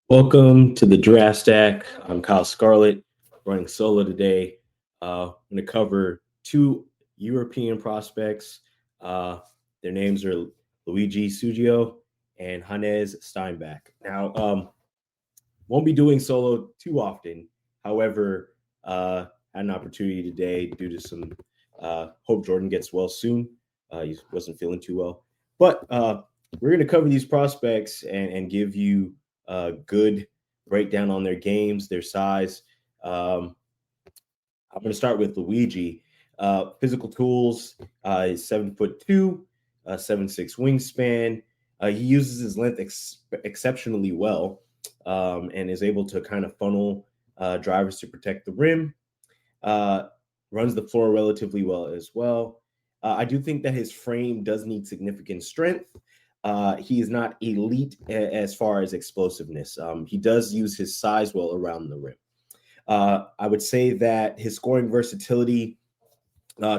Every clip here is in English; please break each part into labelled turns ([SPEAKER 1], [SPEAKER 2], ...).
[SPEAKER 1] Welcome to the Draft Stack. I'm Kyle Scarlett, running solo today. I'm going to cover two European prospects. Uh, their names are Luigi Sugio and Hannes Steinbach. Now, won't be doing solo too often. However, had an opportunity today due to some hope Jordan gets well soon. He wasn't feeling too well, but we're going to cover these prospects and give you a good breakdown on their games, their size. I'm going to start with Luigi. Physical tools, is 7'2", 7'6" wingspan. He uses his length exceptionally well, and is able to kind of funnel drivers to protect the rim. Uh, Runs the floor relatively well as well. I do think that his frame does need significant strength. He is not elite as far as explosiveness. He does use his size well around the rim. I would say that his scoring versatility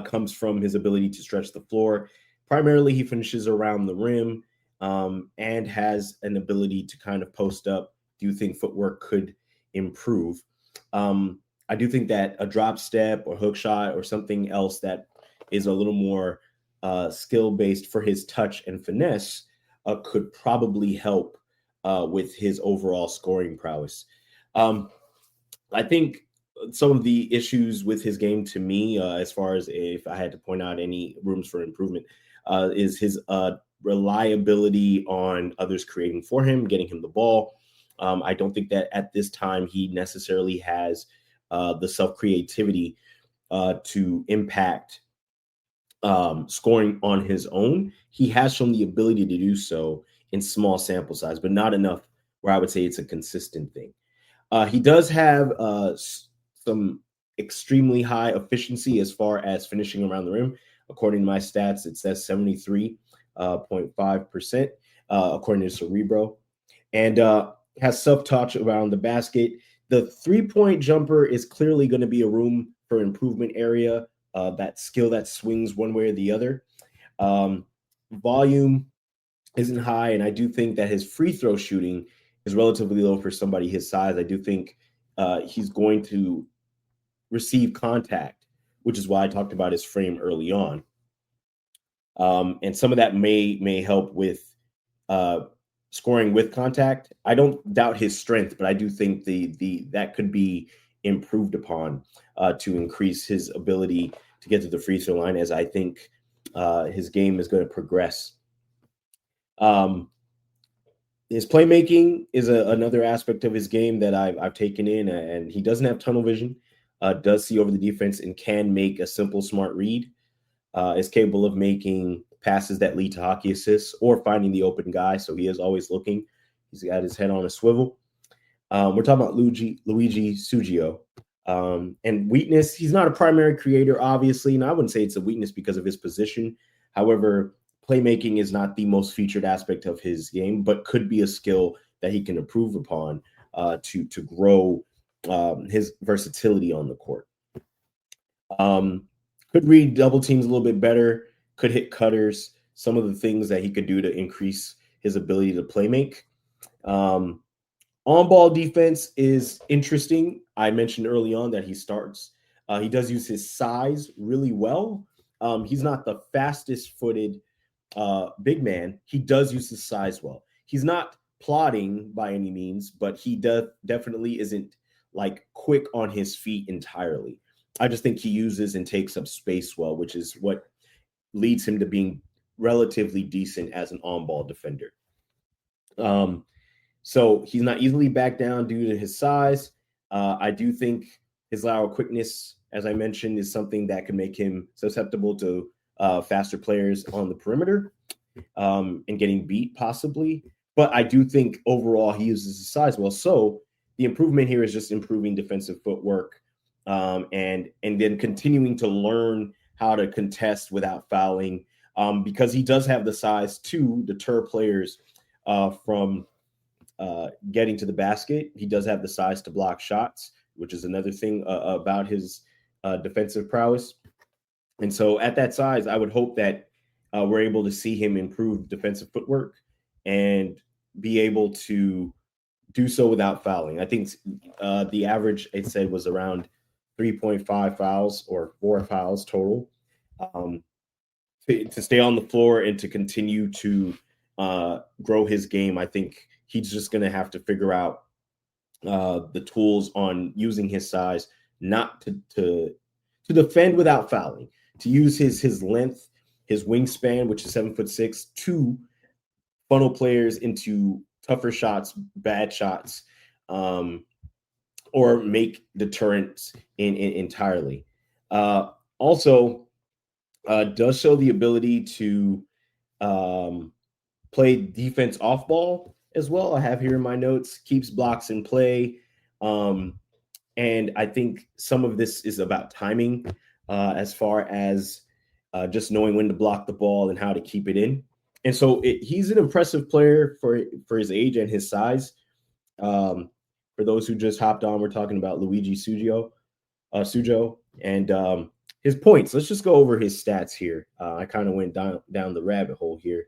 [SPEAKER 1] comes from his ability to stretch the floor. Primarily, he finishes around the rim, and has an ability to kind of post up. Do you think footwork could improve? I do think that a drop step or hook shot or something else that is a little more skill based for his touch and finesse could probably help with his overall scoring prowess. Um, I think some of the issues with his game to me, as far as if I had to point out any rooms for improvement, is his reliability on others creating for him, getting him the ball. I don't think that at this time he necessarily has the self creativity to impact scoring on his own. He has shown the ability to do so in small sample size, but not enough where I would say it's a consistent thing. He does have some extremely high efficiency as far as finishing around the rim. According to my stats, it says 73.5%, according to Cerebro. And has self touch around the basket. The 3-point jumper is clearly going to be a room for improvement area. That skill that swings one way or the other. Um, Volume isn't high, and I do think that his free throw shooting is relatively low for somebody his size. I do think he's going to receive contact, which is why I talked about his frame early on. And some of that may help with uh, scoring with contact. I don't doubt his strength, but I do think the that could be improved upon to increase his ability to get to the free throw line, as I think his game is going to progress. Um, his playmaking is another aspect of his game that I've taken in, and he doesn't have tunnel vision. Does see over the defense and can make a simple, smart read. Is capable of making passes that lead to hockey assists or finding the open guy. So he is always looking. He's got his head on a swivel. We're talking about Luigi Sugio. And weakness, he's not a primary creator, obviously. And I wouldn't say it's a weakness because of his position. However, playmaking is not the most featured aspect of his game, but could be a skill that he can improve upon to grow his versatility on the court. Um, could read double teams a little bit better, could hit cutters, some of the things that he could do to increase his ability to play make. Um, On ball defense is interesting. I mentioned early on that he starts. He does use his size really well. He's not the fastest footed big man. He does use his size well. He's not plodding by any means, but he definitely isn't like quick on his feet entirely. I just think he uses and takes up space well, which is what leads him to being relatively decent as an on-ball defender. Um, so he's not easily backed down due to his size. I do think his lateral quickness, as I mentioned, is something that can make him susceptible to faster players on the perimeter and getting beat possibly. But I do think overall he uses his size well. So the improvement here is just improving defensive footwork, and then continuing to learn how to contest without fouling, because he does have the size to deter players from getting to the basket. He does have the size to block shots, which is another thing about his defensive prowess. And so at that size, I would hope that we're able to see him improve defensive footwork and be able to do so without fouling. I think the average it said was around 3.5 fouls or 4 fouls total. Um, to stay on the floor and to continue to grow his game, I think he's just going to have to figure out the tools on using his size, not to defend without fouling, to use his length, his wingspan, which is 7'6", to funnel players into tougher shots, bad shots, or make deterrents entirely. Also, does show the ability to play defense off ball as well. I have here in my notes, keeps blocks in play. And I think some of this is about timing as far as just knowing when to block the ball and how to keep it in. And so he's an impressive player for his age and his size. For those who just hopped on, we're talking about Luigi Sujo, and his points. Let's just go over his stats here. I kind of went down the rabbit hole here.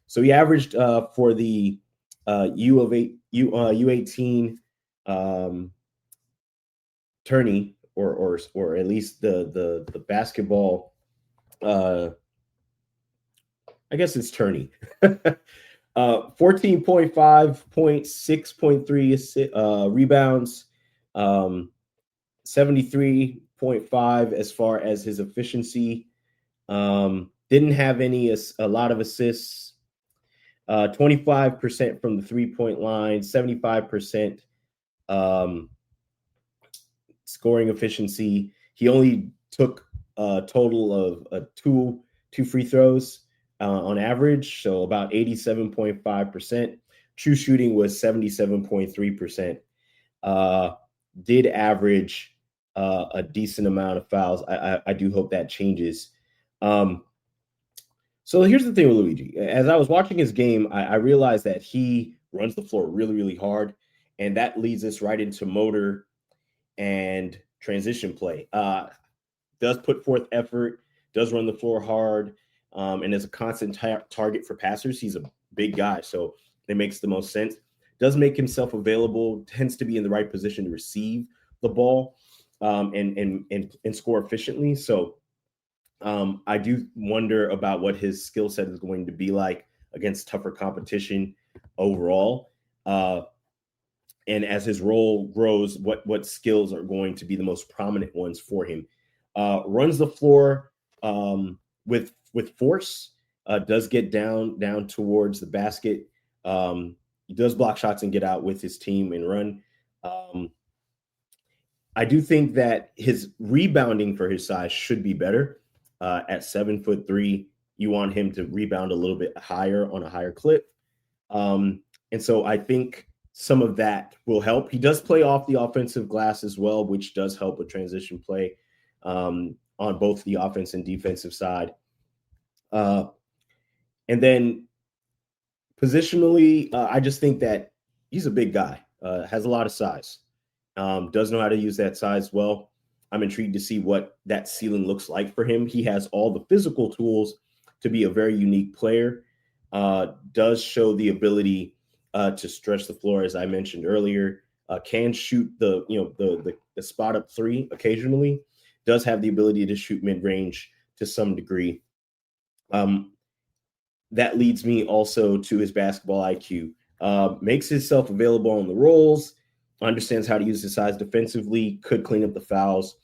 [SPEAKER 1] So he averaged for the U18 tourney, or at least the basketball. I guess it's tourney. 14.5 points, 6.3 rebounds, 73.5 as far as his efficiency. Didn't have a lot of assists. 25% from the 3-point line, 75% scoring efficiency. He only took a total of two free throws on average, so about 87.5%. True shooting was 77.3%. Did average a decent amount of fouls. I do hope that changes. So here's the thing with Luigi. As I was watching his game, I realized that he runs the floor really, really hard, and that leads us right into motor and transition play. Does put forth effort, does run the floor hard, and is a constant target for passers. He's a big guy, so it makes the most sense. Does make himself available, tends to be in the right position to receive the ball and score efficiently. So I do wonder about what his skill set is going to be like against tougher competition overall. And as his role grows, what skills are going to be the most prominent ones for him? Runs the floor with force. Does get down towards the basket. He does block shots and get out with his team and run. I do think that his rebounding for his size should be better. At 7'3", you want him to rebound a little bit higher on a higher clip. And so I think some of that will help. He does play off the offensive glass as well, which does help with transition play on both the offense and defensive side. And then positionally, I just think that he's a big guy, has a lot of size, does know how to use that size well. I'm intrigued to see what that ceiling looks like for him. He has all the physical tools to be a very unique player. Does show the ability to stretch the floor, as I mentioned earlier. Can shoot the spot up three occasionally. Does have the ability to shoot mid range to some degree. That leads me also to his basketball IQ. Makes himself available on the rolls. Understands how to use his size defensively. Could clean up the fouls.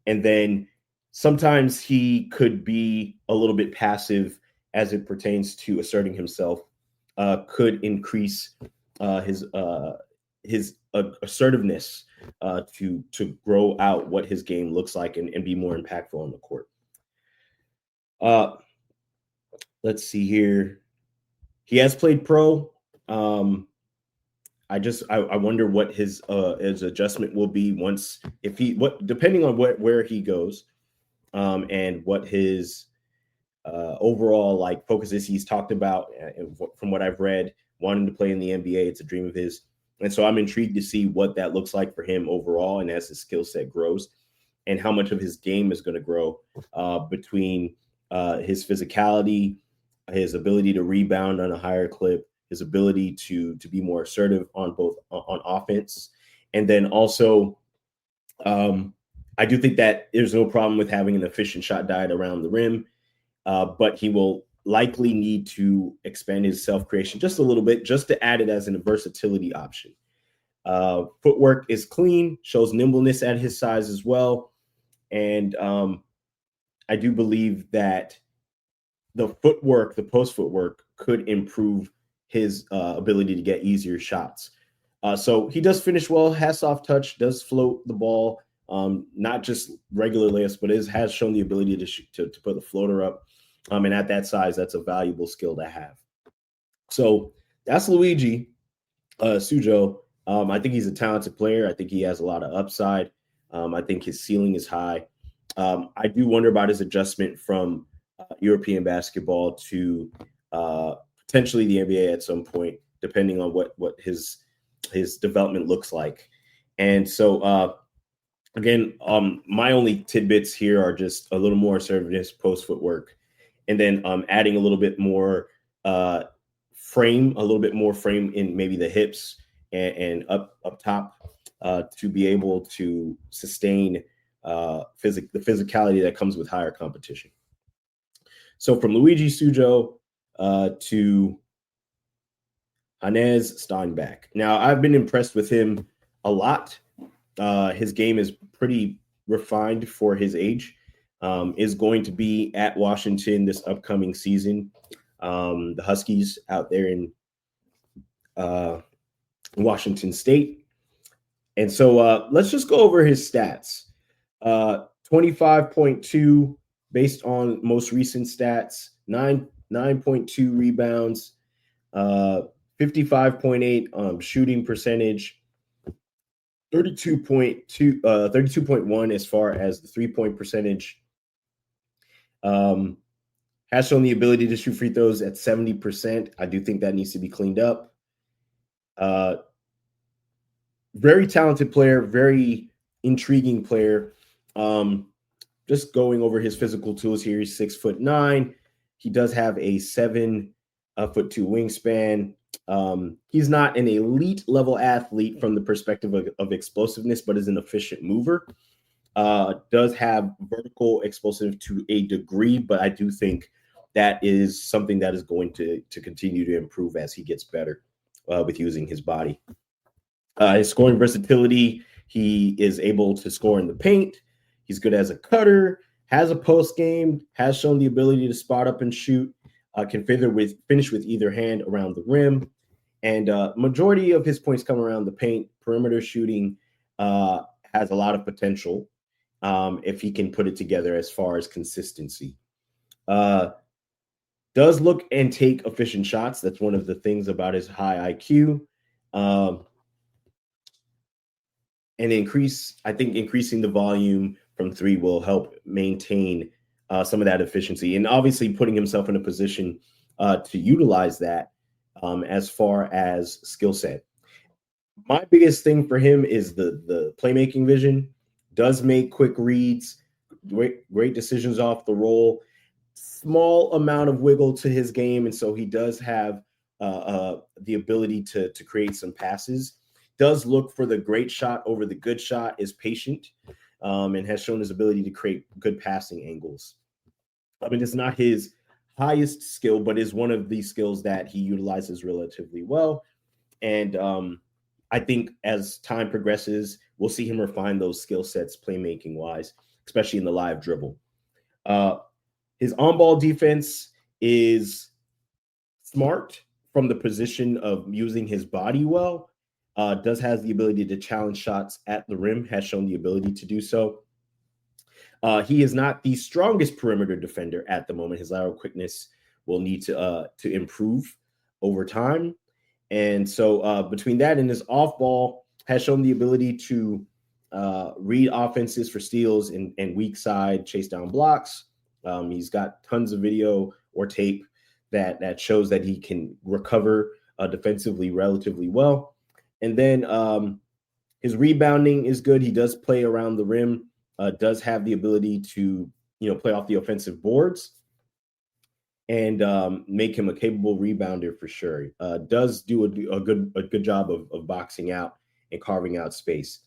[SPEAKER 1] And then sometimes he could be a little bit passive as it pertains to asserting himself. Could increase his assertiveness to grow out what his game looks like and be more impactful on the court. Let's see here. He has played pro. I wonder what his adjustment will be depending on where he goes, and what his overall focus is. He's talked about, from what I've read, wanting to play in the NBA. It's a dream of his, and so I'm intrigued to see what that looks like for him overall, and as his skill set grows, and how much of his game is going to grow between his physicality, his ability to rebound on a higher clip, his ability to be more assertive on both on offense, and then also I do think that there's no problem with having an efficient shot diet around the rim, but he will likely need to expand his self creation just a little bit, just to add it as a versatility option. Footwork is clean, shows nimbleness at his size as well. And I do believe that the footwork, the post footwork, could improve his ability to get easier shots. So he does finish well, has soft touch, does float the ball, not just regular layups, but has shown the ability to put the floater up. And at that size, that's a valuable skill to have. So that's Luigi Sujo. I think he's a talented player. I think he has a lot of upside. I think his ceiling is high. I do wonder about his adjustment from European basketball to potentially the NBA at some point, depending on what his development looks like. And so, again, my only tidbits here are just a little more assertiveness, post footwork, and then adding a little bit more frame in maybe the hips and up top to be able to sustain the physicality that comes with higher competition. So from Luigi Sujo to Hannes Steinbach. Now, I've been impressed with him a lot. His game is pretty refined for his age. Is going to be at Washington this upcoming season. The Huskies out there in Washington State. And so let's just go over his stats. 25.2 based on most recent stats, 9.2 rebounds, 55.8 shooting percentage, 32.1 as far as the 3-point percentage. Has shown the ability to shoot free throws at 70%. I do think that needs to be cleaned up. Very talented player, very intriguing player. Just going over his physical tools here. He's 6'9". He does have a 7'2" wingspan. He's not an elite level athlete from the perspective of explosiveness, but is an efficient mover. Does have vertical explosive to a degree, but I do think that is something that is going to continue to improve as he gets better with using his body. His scoring versatility, he is able to score in the paint. He's good as a cutter, has a post game, has shown the ability to spot up and shoot, can finish with either hand around the rim. And majority of his points come around the paint. Perimeter shooting has a lot of potential if he can put it together as far as consistency. Does look and take efficient shots. That's one of the things about his high IQ. And increasing the volume from three will help maintain some of that efficiency, and obviously putting himself in a position to utilize that as far as skill set. My biggest thing for him is the playmaking vision. Does make quick reads, great decisions off the roll, small amount of wiggle to his game, and so he does have the ability to create some passes. Does look for the great shot over the good shot, is patient, and has shown his ability to create good passing angles. I mean, it's not his highest skill, but is one of these skills that he utilizes relatively well. And I think as time progresses, we'll see him refine those skill sets playmaking wise, especially in the live dribble. His on-ball defense is smart from the position of using his body well. Does has the ability to challenge shots at the rim, has shown the ability to do so. He is not the strongest perimeter defender at the moment. His lateral quickness will need to improve over time. And so between that and his off ball, has shown the ability to read offenses for steals and weak side chase down blocks. He's got tons of video or tape that shows that he can recover defensively relatively well. And then his rebounding is good. He does play around the rim, does have the ability to play off the offensive boards. and make him a capable rebounder for sure. Does do a good job of boxing out and carving out space.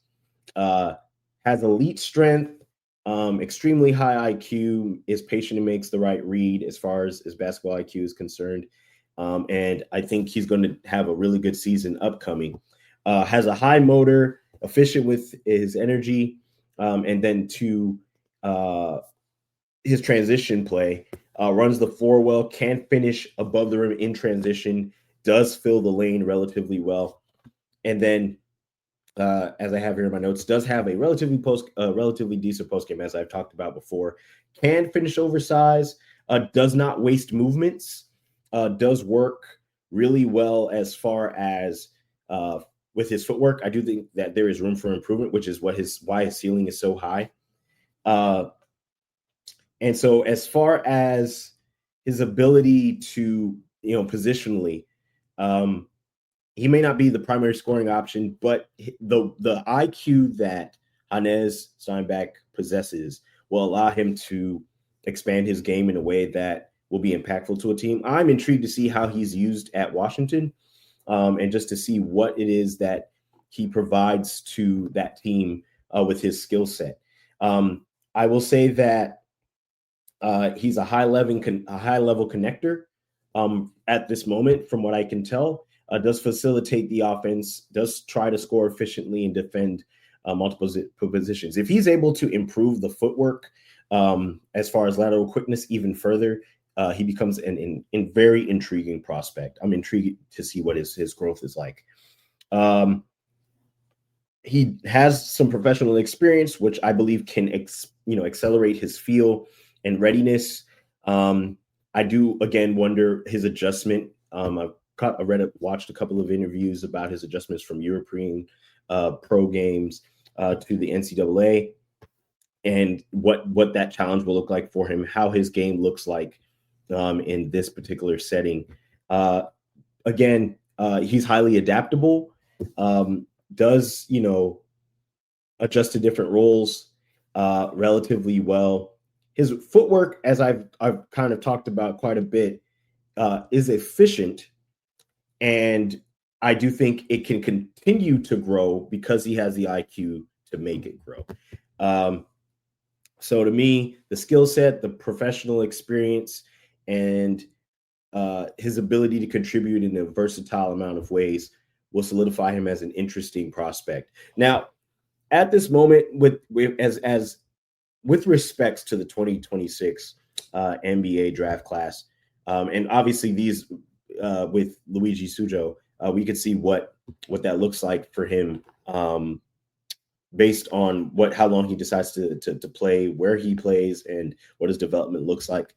[SPEAKER 1] Has elite strength, extremely high IQ, is patient and makes the right read as far as basketball IQ is concerned. And I think he's going to have a really good season upcoming. Has a high motor, efficient with his energy, and then to his transition play, runs the floor well, can finish above the rim in transition, does fill the lane relatively well. And then as I have here in my notes, does have a relatively decent post game, as I've talked about before. Can finish oversized, does not waste movements, does work really well as far as with his footwork. I do think that there is room for improvement, which is why his ceiling is so high. And so, as far as his ability to, positionally, he may not be the primary scoring option, but the IQ that Hannes Steinbach possesses will allow him to expand his game in a way that will be impactful to a team. I'm intrigued to see how he's used at Washington, and just to see what it is that he provides to that team with his skill set. I will say that he's a high level connector at this moment, from what I can tell. Does facilitate the offense, does try to score efficiently and defend multiple positions. If he's able to improve the footwork as far as lateral quickness even further, he becomes an very intriguing prospect. I'm intrigued to see what his growth is like. He has some professional experience, which I believe can accelerate his feel and readiness. I do again wonder his adjustment. I've watched a couple of interviews about his adjustments from European pro games to the NCAA, and what that challenge will look like for him, how his game looks like in this particular setting. Again, he's highly adaptable, does, adjust to different roles relatively well. His footwork, as I've kind of talked about quite a bit, is efficient. And I do think it can continue to grow because he has the IQ to make it grow. So to me, the skill set, the professional experience, and his ability to contribute in a versatile amount of ways will solidify him as an interesting prospect. Now, at this moment, with respects to the 2026 NBA draft class, and obviously these with Luigi Sujo, we could see what that looks like for him, based on how long he decides to play, where he plays, and what his development looks like.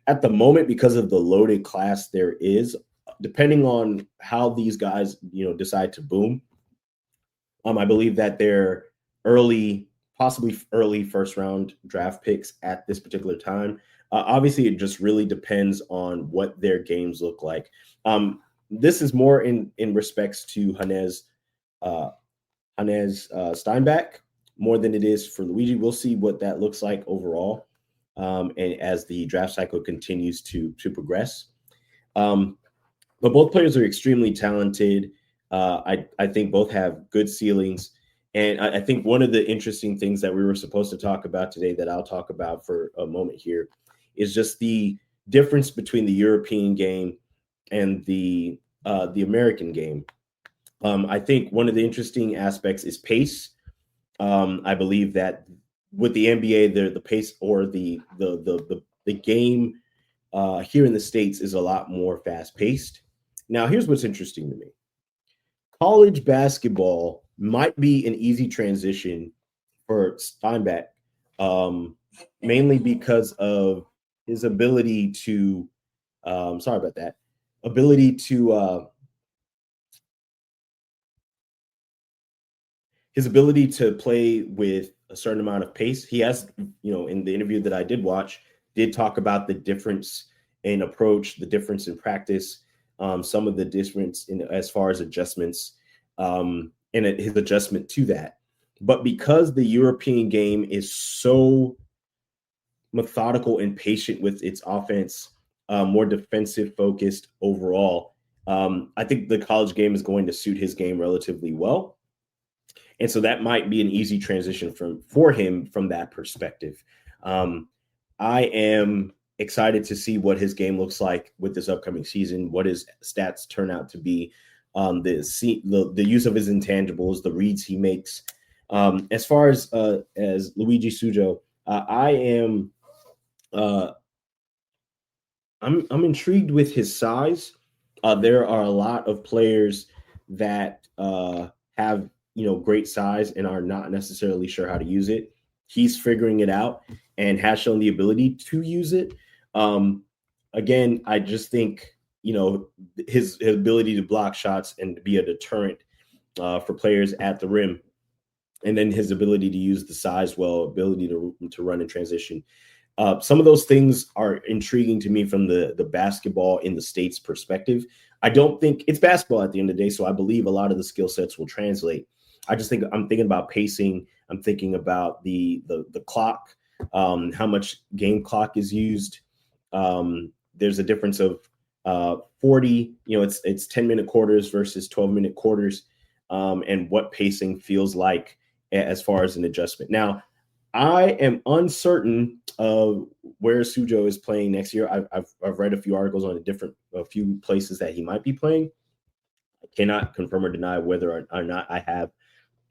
[SPEAKER 1] At the moment, because of the loaded class there is, depending on how these guys decide to boom, I believe that they're possibly early first round draft picks at this particular time. Obviously, it just really depends on what their games look like. This is more in respects to Hannes Steinbach more than it is for Luigi. We'll see what that looks like overall, and as the draft cycle continues to progress. But both players are extremely talented. I think both have good ceilings. And I think one of the interesting things that we were supposed to talk about today, that I'll talk about for a moment here, is just the difference between the European game and the American game. I think one of the interesting aspects is pace. I believe that with the NBA, the pace, or the game here in the States, is a lot more fast paced. Now, here's what's interesting to me. College basketball might be an easy transition for Steinbach, mainly because of his ability to, his ability to play with a certain amount of pace. He has, in the interview that I did watch, did talk about the difference in approach, the difference in practice, some of the difference in as far as adjustments, and his adjustment to that. But because the European game is so methodical and patient with its offense, more defensive focused overall. I think the college game is going to suit his game relatively well. And so that might be an easy transition for him from that perspective. I am excited to see what his game looks like with this upcoming season, what his stats turn out to be, the use of his intangibles, the reads he makes. As far as Luigi Sujo, I'm intrigued with his size. There are a lot of players that have great size and are not necessarily sure how to use it. He's figuring it out and has shown the ability to use it. Again, I just think his ability to block shots and to be a deterrent for players at the rim, and then his ability to use the size well, ability to run in transition. Some of those things are intriguing to me from the basketball in the States perspective. I don't think it's basketball at the end of the day, so I believe a lot of the skill sets will translate. I just think I'm thinking about pacing. I'm thinking about the clock, how much game clock is used. There's a difference of 40. It's 10-minute quarters versus 12-minute quarters, and what pacing feels like as far as an adjustment. Now, I am uncertain of where Sujo is playing next year. I've read a few articles on a few places that he might be playing. I cannot confirm or deny whether or not I have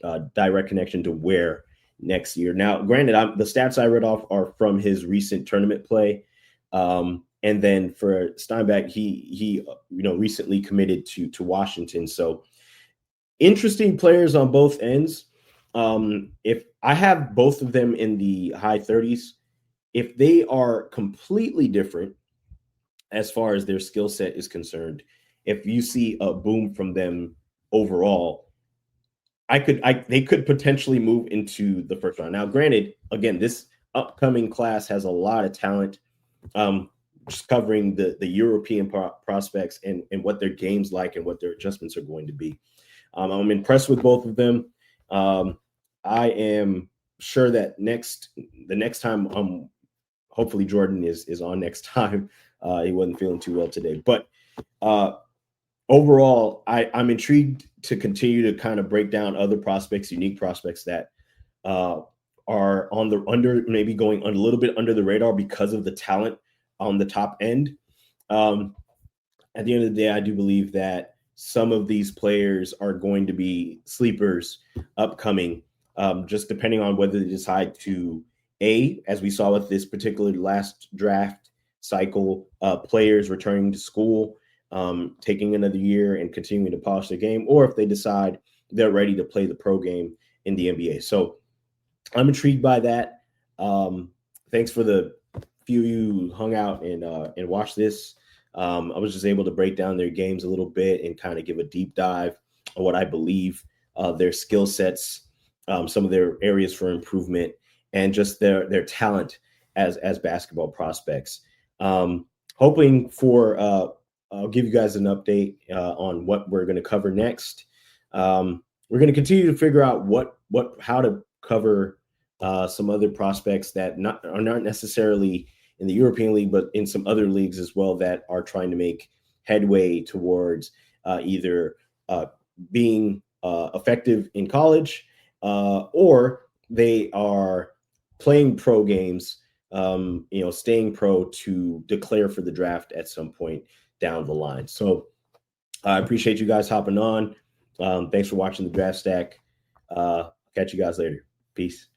[SPEAKER 1] a direct connection to where next year. Now, granted, the stats I read off are from his recent tournament play, and then for Steinbach, he recently committed to Washington. So interesting players on both ends. If I have both of them in the high 30s, if they are completely different as far as their skill set is concerned, if you see a boom from them overall, they could potentially move into the first round. Now, granted, again, this upcoming class has a lot of talent, just covering the European prospects and what their game's like and what their adjustments are going to be. I'm impressed with both of them. I am sure that the next time, hopefully Jordan is on next time. He wasn't feeling too well today, but overall, I'm intrigued to continue to kind of break down other prospects, unique prospects that are maybe going a little bit under the radar because of the talent on the top end. At the end of the day, I do believe that some of these players are going to be sleepers upcoming, just depending on whether they decide to, as we saw with this particular last draft cycle, players returning to school, taking another year and continuing to polish their game, or if they decide they're ready to play the pro game in the NBA. So I'm intrigued by that. Thanks for the few you hung out and watched this. I was just able to break down their games a little bit and kind of give a deep dive on what I believe their skill sets, some of their areas for improvement, and just their talent as basketball prospects. Hoping for I'll give you guys an update on what we're going to cover next. We're going to continue to figure out how to cover some other prospects that are not necessarily in the European League, but in some other leagues as well that are trying to make headway towards either being effective in college or they are playing pro games, staying pro to declare for the draft at some point down the line. So I appreciate you guys hopping on. Thanks for watching the Draft Stack. Catch you guys later. Peace.